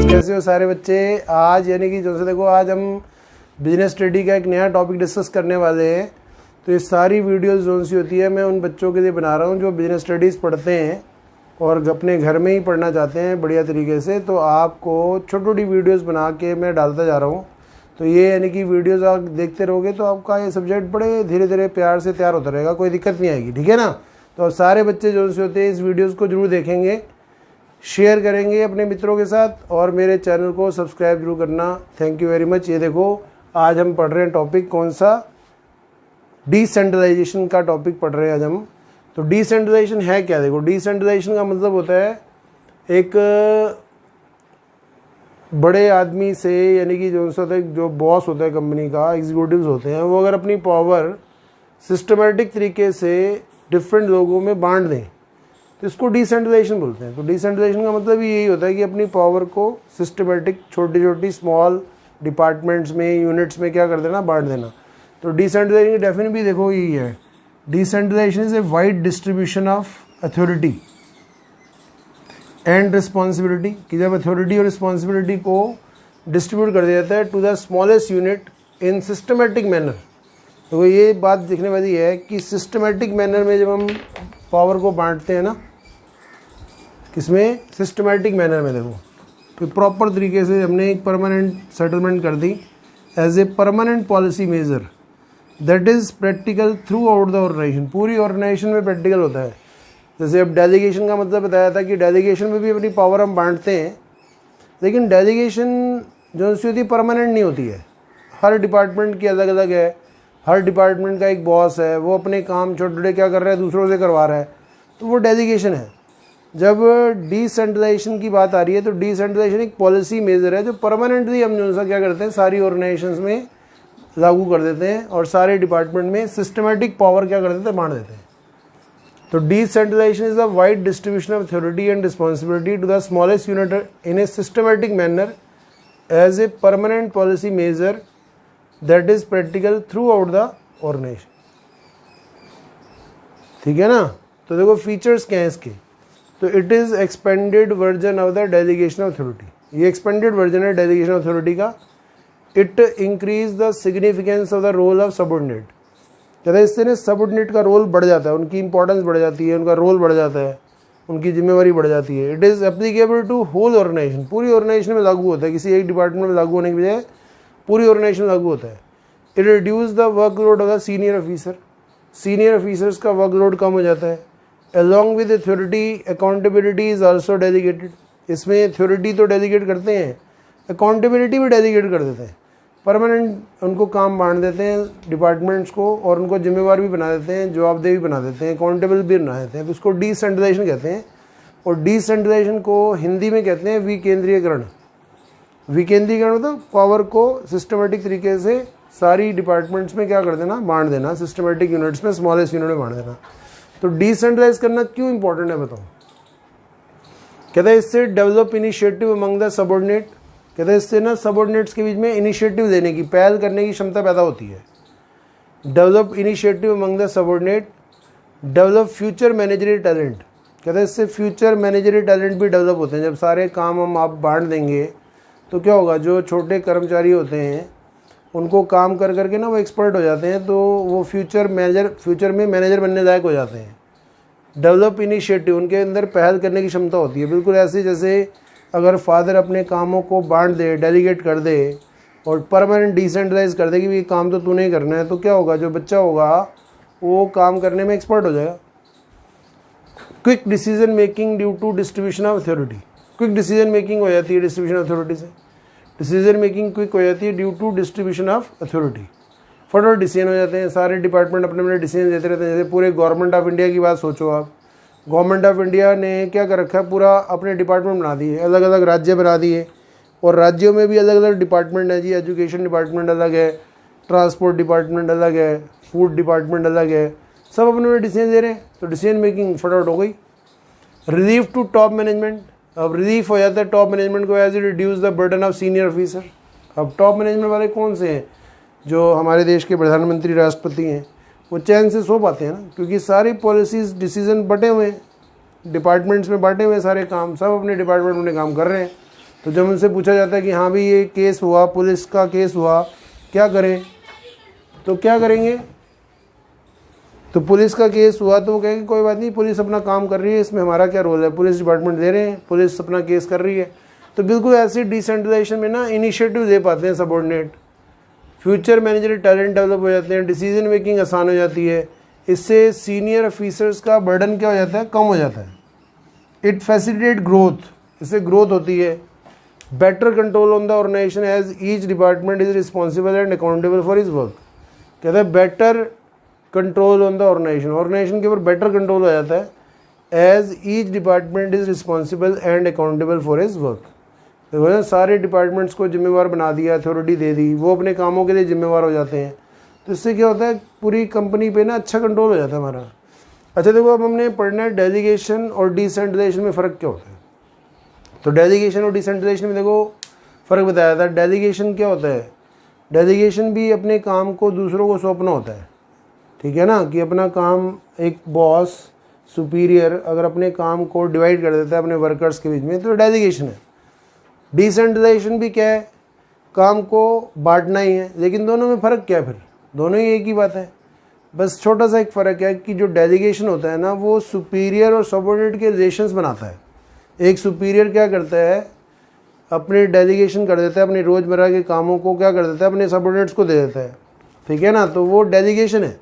कैसे हो सारे बच्चे। आज यानी कि जो से देखो, आज हम बिजनेस स्टडी का एक नया टॉपिक डिस्कस करने वाले हैं। तो ये सारी वीडियोस जो सी होती है मैं उन बच्चों के लिए बना रहा हूँ जो बिजनेस स्टडीज़ पढ़ते हैं और अपने घर में ही पढ़ना चाहते हैं बढ़िया तरीके से। तो आपको छोटी छोटी वीडियोस बना के मैं डालता जा रहा हूँ। तो ये यानी कि वीडियोस आप देखते रहोगे तो आपका ये सब्जेक्ट बड़े धीरे धीरे प्यार से तैयार होता रहेगा, कोई दिक्कत नहीं आएगी, ठीक है ना। तो सारे बच्चे जो से होते हैं इस वीडियोज़ को जरूर देखेंगे, शेयर करेंगे अपने मित्रों के साथ और मेरे चैनल को सब्सक्राइब जरूर करना। Thank you very much. ये देखो आज हम पढ़ रहे हैं टॉपिक कौन सा, डिसेंट्रलाइजेशन का टॉपिक पढ़ रहे हैं आज हम। तो डिसेंट्रलाइजेशन है क्या, देखो डिसेंट्रलाइजेशन का मतलब होता है एक बड़े आदमी से यानी कि जो बॉस होता है कंपनी का, एग्जीक्यूटिव्स होते हैं, वो अगर अपनी पावर सिस्टमेटिक तरीके से डिफरेंट लोगों में बांट दें तो इसको डिसेंट्रलाइजेशन बोलते हैं। तो डिसेंट्रलाइजेशन का मतलब यही होता है कि अपनी पावर को सिस्टमेटिक छोटी छोटी स्मॉल डिपार्टमेंट्स में, यूनिट्स में क्या कर देना, बांट देना। तो डिसेंट्रलाइजेशन की डेफिनेशन भी देखो यही है, decentralization is a wide distribution of authority and responsibility, कि जब अथॉरिटी और रिस्पॉन्सिबिलिटी को डिस्ट्रीब्यूट कर दिया जाता है to the smallest unit in systematic manner. तो ये बात देखने वाली है कि सिस्टमेटिक मैनर में जब हम पावर को बांटते हैं ना, किसमें, सिस्टमेटिक मैनर में, देखो तो प्रॉपर तरीके से हमने एक परमानेंट सेटलमेंट कर दी as a permanent policy measure that is practical throughout the organisation. पूरी ऑर्गेनाइजेशन में प्रैक्टिकल होता है। जैसे अब डेलीगेशन का मतलब बताया था कि डेलीगेशन में भी अपनी पावर हम बांटते हैं, लेकिन डेलीगेशन जो सी होती है परमानेंट नहीं होती है। हर डिपार्टमेंट की अलग अलग है, हर डिपार्टमेंट का एक बॉस है, वो अपने काम छोटे छोटे क्या कर रहा है, दूसरों से करवा रहा है, तो वो डेलीगेशन है। जब डिसेंट्रलाइजेशन की बात आ रही है तो डिसेंट्रलाइजेशन एक पॉलिसी मेजर है जो परमानेंटली हम जो सा क्या करते हैं सारी ऑर्गेनाइजेशंस में लागू कर देते हैं और सारे डिपार्टमेंट में सिस्टमेटिक पावर क्या कर देते हैं, बांट देते हैं। तो decentralization is the wide distribution of authority and responsibility to the smallest unit in a systematic manner as a permanent policy measure that is practical throughout the organization, ठीक है ना। तो देखो फीचर्स क्या है इसके, तो it is expanded version of the delegation authority. ये एक्सपेंडेड वर्जन है डेलीगेशन अथॉरिटी का। It increase the significance of the role of subordinate. कहते हैं इससे ना सबऑर्डिनेट का रोल बढ़ जाता है, उनकी इंपॉर्टेंस बढ़ जाती है, उनका रोल बढ़ जाता है, उनकी जिम्मेवारी बढ़ जाती है। It is applicable to whole organization, पूरी ऑर्गेनाइजेशन में लागू होता है, किसी एक डिपार्टमेंट में लागू होने की बजाय पूरी ऑर्गेनाइजेशन में लागू होता है। It reduce the workload of the senior officer, senior officers का वर्कलोड कम हो जाता है। Along with authority accountability is also delegated. इसमें अथॉरिटी तो डेलीगेट करते हैं, अकाउंटेबिलिटी भी डेलीगेट कर देते हैं। परमानेंट उनको काम बांट देते हैं डिपार्टमेंट्स को और उनको जिम्मेवार भी बना देते हैं, जवाबदेह भी बना देते हैं, अकाउंटेबल भी बना देते हैं। तो उसको डिसेंट्रलाइजेशन कहते हैं। और डिसेंट्रलाइजेशन को हिंदी में कहते हैं विकेंद्रीयकरण। विकेंद्रीकरण मतलब पावर को सिस्टमेटिक तरीके से सारी डिपार्टमेंट्स में क्या कर देना, बांट देना, सिस्टमेटिक यूनिट्स में, स्मॉलेस्ट यूनिट में बांट देना। तो डिसेंट्रलाइज करना क्यों इंपॉर्टेंट है बताओ। कहते हैं इससे develop initiative among the subordinate. कहते हैं इससे ना सबऑर्डिनेट्स के बीच में इनिशिएटिव लेने की, पहल करने की क्षमता पैदा होती है। Develop initiative among the subordinate, develop future managerial talent. कहते हैं इससे फ्यूचर मैनेजरियल टैलेंट भी डेवलप होते हैं। जब सारे काम हम आप बांट देंगे तो क्या होगा, जो छोटे कर्मचारी होते हैं उनको काम कर करके ना वो एक्सपर्ट हो जाते हैं, तो वो फ्यूचर में मैनेजर बनने लायक हो जाते हैं। डेवलप इनिशिएटिव, उनके अंदर पहल करने की क्षमता होती है। बिल्कुल ऐसे जैसे अगर फादर अपने कामों को बांट दे, डेलीगेट कर दे और परमानेंट डिसेंट्रलाइज कर दे कि ये काम तो तूने ही करना है, तो क्या होगा, जो बच्चा होगा वो काम करने में एक्सपर्ट हो जाएगा। Quick decision making due to distribution of authority. Quick decision making हो जाती है डिस्ट्रीब्यूशन अथॉरिटी से। डिसीजन मेकिंग क्विक हो जाती है due to distribution of authority. फटाफट डिसीजन हो जाते हैं, सारे डिपार्टमेंट अपने अपने डिसीजन देते रहते हैं। जैसे पूरे गवर्नमेंट ऑफ इंडिया की बात सोचो आप, गवर्नमेंट ऑफ इंडिया ने क्या कर रखा है, पूरा अपने डिपार्टमेंट बना दिए, अलग अलग राज्य बना दिए और राज्यों में भी अलग अलग डिपार्टमेंट है जी। एजुकेशन डिपार्टमेंट अलग है, ट्रांसपोर्ट डिपार्टमेंट अलग है, फूड डिपार्टमेंट अलग है, सब अपने अपने डिसीजन दे रहे हैं। तो डिसीजन मेकिंग फटाफट हो गई। रिलीफ टू टॉप मैनेजमेंट, अब रिलीफ हो जाता है टॉप मैनेजमेंट को as it reduce the burden of senior officer. अब टॉप मैनेजमेंट वाले कौन से हैं, जो हमारे देश के प्रधानमंत्री, राष्ट्रपति हैं, वो चैन से सो पाते हैं ना, क्योंकि सारी पॉलिसीज़ डिसीजन बटे हुए हैं, डिपार्टमेंट्स में बांटे हुए सारे काम, सब अपने डिपार्टमेंट में काम कर रहे हैं। तो जब उनसे पूछा जाता है कि हाँ भाई ये केस हुआ, पुलिस का केस हुआ, क्या करें, तो क्या करेंगे, तो पुलिस का केस हुआ तो वो कहेंगे कोई बात नहीं, पुलिस अपना काम कर रही है, इसमें हमारा क्या रोल है, पुलिस डिपार्टमेंट दे रहे हैं, पुलिस अपना केस कर रही है। तो बिल्कुल ऐसी डिसेंट्रलाइजेशन में ना इनिशिएटिव दे पाते हैं subordinate, future manager talent develop हो जाते हैं, डिसीजन मेकिंग आसान हो जाती है। इससे सीनियर ऑफिसर्स का बर्डन क्या हो जाता है, कम हो जाता है। इट फैसिलिटेट ग्रोथ, इससे ग्रोथ होती है। Better control on the organization as each department is responsible and accountable for his work. कहते हैं better control on the organization के ऊपर बेटर कंट्रोल हो जाता है as each department is responsible and accountable for his work. देखो सारे departments को जिम्मेवार बना दिया, अथॉरिटी दे दी, वो अपने कामों के लिए जिम्मेवार हो जाते हैं। तो इससे क्या होता है, पूरी कंपनी पे ना अच्छा कंट्रोल हो जाता है हमारा। अच्छा देखो, अब हमने पढ़ना है डेलीगेशन और डिसेंट्रलाइजेशन में फ़र्क क्या होता है। तो डेलीगेशन और डिसेंट्रलाइजेशन में देखो फ़र्क बताया था। डेलीगेशन क्या होता है, डेलीगेशन भी अपने काम को दूसरों को सौंपना होता है, ठीक है ना, कि अपना काम एक बॉस सुपीरियर अगर अपने काम को डिवाइड कर देता है अपने वर्कर्स के बीच में, तो डेलीगेशन है। डिसेंट्रलाइजेशन भी क्या है, काम को बांटना ही है। लेकिन दोनों में फ़र्क क्या है, फिर दोनों ही एक ही बात है, बस छोटा सा एक फ़र्क है कि जो डेलीगेशन होता है ना, वो सुपीरियर और सबऑर्डिनेट के रिलेशंस बनाता है। एक सुपीरियर क्या करता है, अपने डेलीगेशन कर देता है, अपनी रोज़मर्रा के कामों को क्या कर देता है, अपने सबऑर्डिनेट्स को दे देता है, ठीक है ना, तो वो डेलीगेशन है।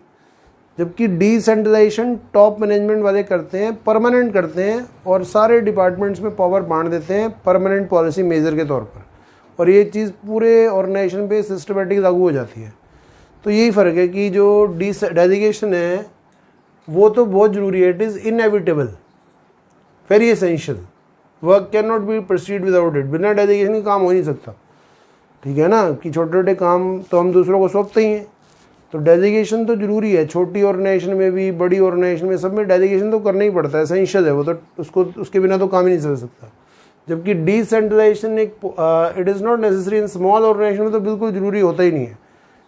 जबकि डिसेंट्रलाइजेशन टॉप मैनेजमेंट वाले करते हैं, परमानेंट करते हैं और सारे डिपार्टमेंट्स में पावर बांट देते हैं परमानेंट पॉलिसी मेजर के तौर पर, और ये चीज़ पूरे ऑर्गेनाइजेशन पे सिस्टमेटिक लागू हो जाती है। तो यही फ़र्क है कि जो डेलीगेशन है वो तो बहुत ज़रूरी है, it is inevitable, very essential, work can not be proceed without it. बिना डेलीगेशन के काम हो नहीं सकता, ठीक है ना, कि छोटे छोटे काम तो हम दूसरों को सौंपते ही हैं। तो डेलीगेशन तो ज़रूरी है, छोटी ऑर्गेनाइजेशन में भी, बड़ी ऑर्गेनाइजेशन में, सब में डेलीगेशन तो करना ही पड़ता है, एसेंशियल है वो तो, उसके बिना तो काम ही नहीं चल सकता। जबकि डिसेंट्रलाइजेशन एक it is not necessary in small organization में, तो बिल्कुल ज़रूरी होता ही नहीं है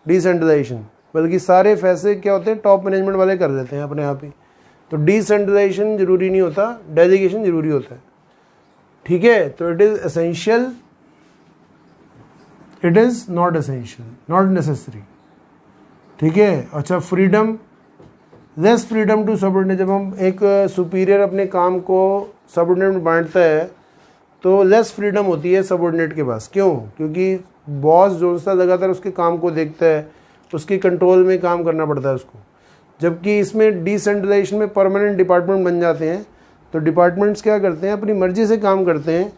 डिसेंट्रलाइजेशन, बल्कि सारे फैसले क्या होते हैं, टॉप मैनेजमेंट वाले कर देते हैं अपने आप ही। तो डिसेंट्रलाइजेशन ज़रूरी नहीं होता, डेलीगेशन ज़रूरी होता है, ठीक है। तो it is essential, it is not essential, not necessary, ठीक है। अच्छा, freedom, less freedom to subordinate. जब हम एक सुपीरियर अपने काम को सबऑर्डिनेट में बांटता है तो लेस फ्रीडम होती है सबऑर्डिनेट के पास। क्यों? क्योंकि बॉस जो सा लगातार उसके काम को देखता है, उसके कंट्रोल में काम करना पड़ता है उसको। जबकि इसमें डिसेंट्रलाइजेशन में परमानेंट डिपार्टमेंट बन जाते हैं, तो डिपार्टमेंट्स क्या करते हैं, अपनी मर्जी से काम करते हैं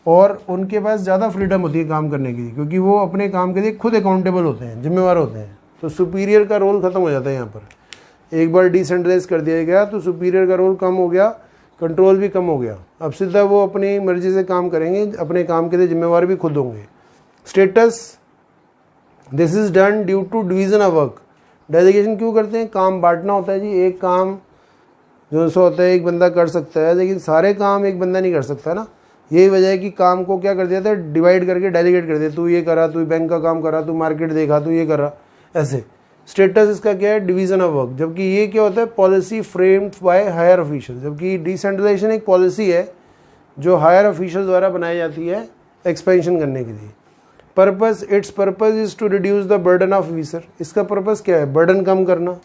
और उनके पास ज़्यादा फ्रीडम होती है काम करने की, क्योंकि वो अपने काम के लिए खुद अकाउंटेबल होते हैं, जिम्मेवार होते हैं। तो सुपीरियर का रोल ख़त्म हो जाता है यहाँ पर। एक बार डिसेंट्रलाइज कर दिया गया तो सुपीरियर का रोल कम हो गया, कंट्रोल भी कम हो गया। अब सीधा वो अपनी मर्जी से काम करेंगे, अपने काम के लिए जिम्मेवार भी खुद होंगे। Status, this is done due to division of work. Delegation क्यों करते हैं? काम बांटना होता है जी। एक काम जो सो होता है एक बंदा कर सकता है, लेकिन सारे काम एक बंदा नहीं कर सकता ना। यही वजह है कि काम को क्या कर दिया था, डिवाइड करके डेलीगेट कर दिया। तू ये करा, तू बैंक का काम करा, तू मार्केट देखा, तू ये करा, ऐसे। स्टेटस इसका क्या है, डिवीजन ऑफ वर्क। जबकि ये क्या होता है, policy framed by higher official. जबकि डिसेंट्रलाइजेशन एक पॉलिसी है जो हायर ऑफिशियल द्वारा बनाई जाती है एक्सपेंशन करने के लिए। Purpose, its purpose is to reduce the burden of officer. इसका पर्पस क्या है, बर्डन कम करना।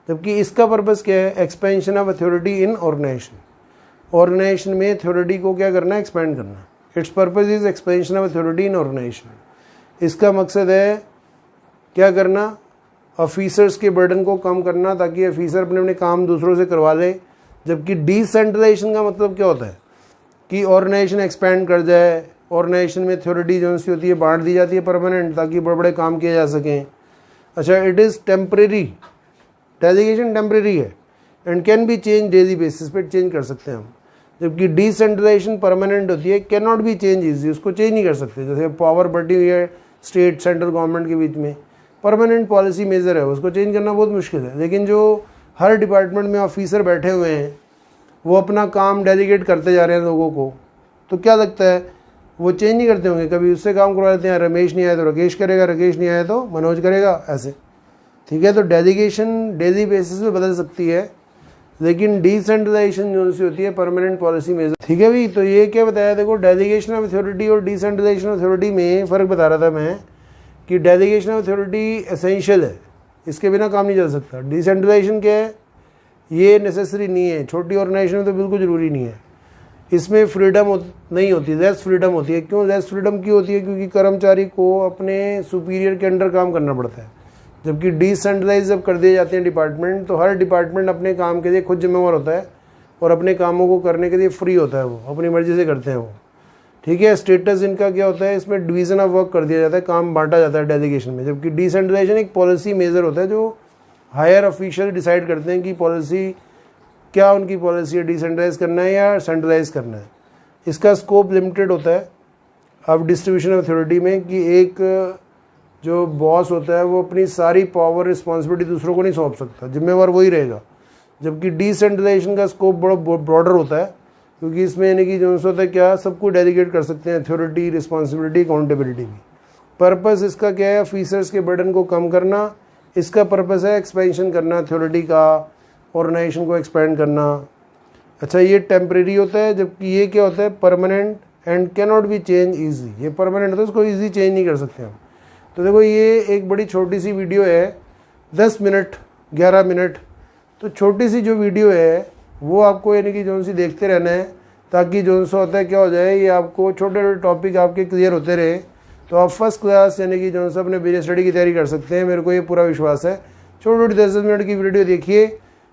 जबकि इसका पर्पस क्या है, expansion of authority in organization. Organization में अथॉरिटी को क्या करना है, एक्सपेंड करना। Its purpose is expansion of authority in organization. इसका मकसद है क्या करना, ऑफिसर्स के बर्डन को कम करना, ताकि ऑफिसर अपने अपने काम दूसरों से करवा ले। जबकि डिसेंट्रलाइजेशन का मतलब क्या होता है कि ऑर्गेनाइजेशन एक्सपेंड कर जाए, ऑर्गेनाइजेशन में अथॉरिटी जो सी होती है बांट दी जाती है परमानेंट, ताकि बड़े बड़े काम किए जा सकें। अच्छा, it is temporary, delegation temporary है and can be change daily basis पे चेंज कर सकते हैं हम। जबकि डिसेंट्रलाइजेशन परमानेंट होती है, can not be change easy, उसको चेंज नहीं कर सकते। जैसे पावर बटी हुई है स्टेट सेंट्रल गवर्नमेंट के बीच में, परमानेंट पॉलिसी मेजर है, उसको चेंज करना बहुत मुश्किल है। लेकिन जो हर डिपार्टमेंट में ऑफिसर बैठे हुए हैं वो अपना काम डेलीगेट करते जा रहे हैं लोगों को, तो क्या लगता है वो चेंज नहीं करते होंगे? कभी उससे काम करवा देते हैं, रमेश नहीं आया तो राकेश करेगा, राकेश नहीं आया तो मनोज करेगा, ऐसे। ठीक है, तो डेलीगेशन डेली बेसिस पे बदल सकती है, लेकिन डिसेंट्रलाइजेशन जो सी होती है परमानेंट पॉलिसी मेजर। ठीक है भाई, तो ये क्या बताया, देखो डेलीगेशन ऑफ अथॉरिटी और डिसेंट्रलाइजेशन ऑफ अथॉरिटी में फ़र्क बता रहा था मैं कि डेलीगेशन ऑफ अथॉरिटी एसेंशियल है, इसके बिना काम नहीं चल सकता। डिसेंट्रलाइजेशन क्या है, ये नेसेसरी नहीं है, छोटी ऑर्गेनाइजेशन में तो बिल्कुल ज़रूरी नहीं है। इसमें फ्रीडम नहीं होती, लेस फ्रीडम होती है। क्यों लेस फ्रीडम क्यों होती है? क्योंकि कर्मचारी को अपने सुपीरियर के अंडर काम करना पड़ता है। जबकि डिसेंट्रलाइज जब कर दिए जाते हैं डिपार्टमेंट, तो हर डिपार्टमेंट अपने काम के लिए खुद जिम्मेवार होता है और अपने कामों को करने के लिए फ्री होता है, वो अपनी मर्जी से करते हैं वो। ठीक है, स्टेटस इनका क्या होता है, इसमें डिवीज़न ऑफ वर्क कर दिया जाता है, काम बांटा जाता है डेलीगेशन में। जबकि डिसेंट्रलाइजेशन एक पॉलिसी मेजर होता है जो हायर ऑफिशियल डिसाइड करते हैं कि पॉलिसी क्या, उनकी पॉलिसी है डिसेंट्रलाइज करना है या सेंट्रलाइज करना है। इसका स्कोप लिमिटेड होता है अब डिस्ट्रीब्यूशन ऑफ अथॉरिटी में कि एक जो बॉस होता है वो अपनी सारी पावर रिस्पॉन्सिबिलिटी दूसरों को नहीं सौंप सकता, जिम्मेवार वही रहेगा। जबकि डिसेंट्रलाइजेशन का स्कोप बड़ा ब्रॉडर होता है, क्योंकि इसमें यानी कि जो होता है क्या, सबको डेलीगेट कर सकते हैं, अथॉरिटी, रिस्पॉन्सिबिलिटी, अकाउंटेबिलिटी भी। पर्पस इसका क्या है, ऑफिसर्स के बर्डन को कम करना। इसका पर्पस है एक्सपेंशन करना, अथॉरिटी का, ऑर्गेनाइजेशन को एक्सपेंड करना। अच्छा, ये टेम्परेरी होता है, जबकि ये क्या होता है, permanent and can not be change easy. ये परमानेंट होता है, उसको ईजी चेंज नहीं कर सकते हम। तो देखो, ये एक बड़ी छोटी सी वीडियो है, 10 मिनट 11 मिनट। तो छोटी सी जो वीडियो है वो आपको यानी कि जो सी देखते रहना है, ताकि जो सा होता है क्या हो जाए, ये आपको छोटे छोटे टॉपिक आपके क्लियर होते रहे, तो आप फर्स्ट क्लास यानी कि जो सा अपने बिजनेस स्टडी की तैयारी कर सकते हैं। मेरे को ये पूरा विश्वास है। छोटी छोटी 10 मिनट की वीडियो देखिए,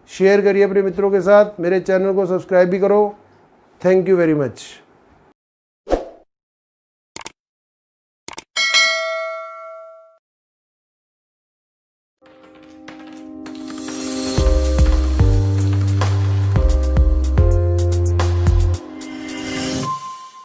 शेयर करिए अपने मित्रों के साथ, मेरे चैनल को सब्सक्राइब भी करो। Thank you very much.